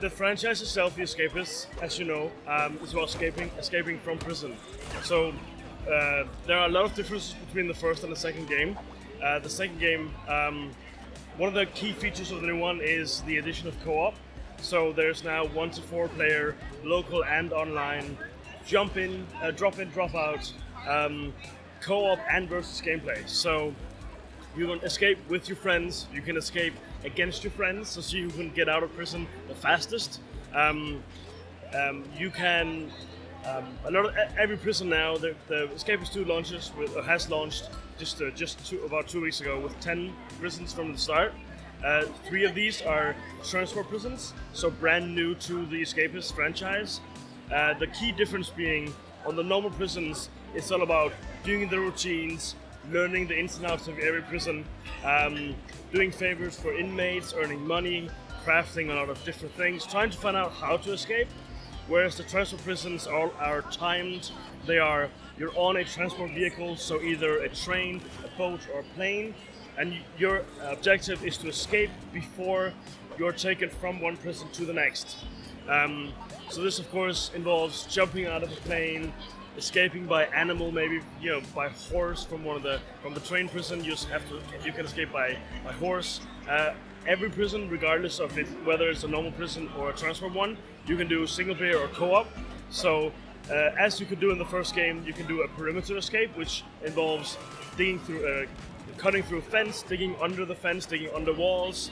the franchise itself, the Escapists, as you know, is about escaping from prison. So there are a lot of differences between the first and the second game. The second game, one of the key features of the new one is the addition of co-op. So there's now 1 to 4 player, local and online, drop in, drop out, co-op and versus gameplay. So you can escape with your friends, you can escape against your friends to see who can get out of prison the fastest. You can, every prison now, the Escapists 2 has launched about 2 weeks ago with 10 prisons from the start. 3 of these are transport prisons, so brand new to the Escapists franchise. The key difference being, on the normal prisons, it's all about doing the routines, learning the ins and outs of every prison, doing favors for inmates, earning money, crafting a lot of different things, trying to find out how to escape. Whereas the transport prisons are timed. You're on a transport vehicle, so either a train, a boat, or a plane, and your objective is to escape before you're taken from one prison to the next. So this, of course, involves jumping out of a plane, escaping by animal, maybe by horse from the train prison. You can escape by horse. Every prison, regardless of whether it's a normal prison or a transport one, you can do single player or co-op. So as you could do in the first game, you can do a perimeter escape, which involves cutting through a fence, digging under the fence, digging under walls,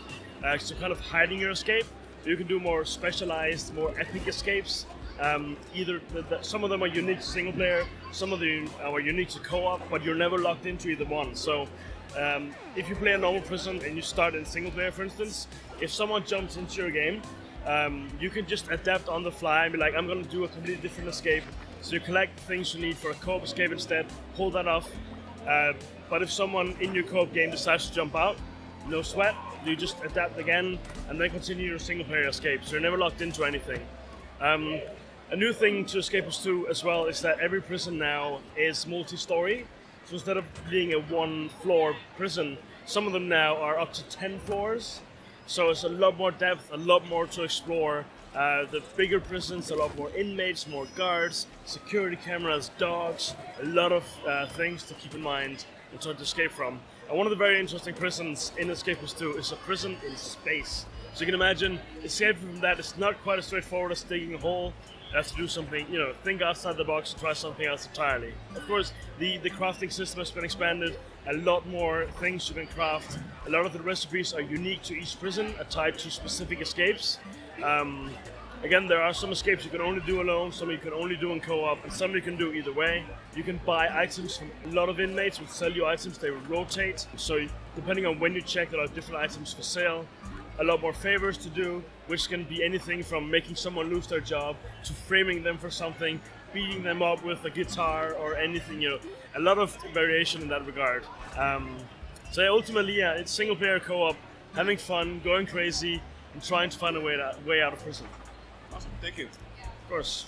so kind of hiding your escape. You can do more specialized, more epic escapes. Some of them are unique to single player, some of them are unique to co-op, but you're never locked into either one. So if you play a normal prison and you start in single player, for instance, if someone jumps into your game, you can just adapt on the fly and be like, I'm going to do a completely different escape. So you collect the things you need for a co-op escape instead, pull that off. But if someone in your co-op game decides to jump out, no sweat, you just adapt again and then continue your single player escape. So you're never locked into anything. A new thing to Escapists 2 as well is that every prison now is multi-story. So instead of being a 1-floor prison, some of them now are up to 10 floors. So it's a lot more depth, a lot more to explore. The bigger prisons, a lot more inmates, more guards, security cameras, dogs, a lot of things to keep in mind and try to escape from. And one of the very interesting prisons in Escapists 2 is a prison in space. So you can imagine, escaping from that is not quite as straightforward as digging a hole. You have to do something, think outside the box and try something else entirely. Of course, the crafting system has been expanded. A lot more things you can craft. A lot of the recipes are unique to each prison, are tied to specific escapes. Again, there are some escapes you can only do alone, some you can only do in co-op, and some you can do either way. You can buy items from a lot of inmates, will sell you items, they will rotate. So depending on when you check, there are different items for sale. A lot more favors to do, which can be anything from making someone lose their job to framing them for something, beating them up with a guitar or anything, a lot of variation in that regard. So ultimately, it's single player co-op, having fun, going crazy, and trying to find a way out of prison. Awesome, thank you. Of course.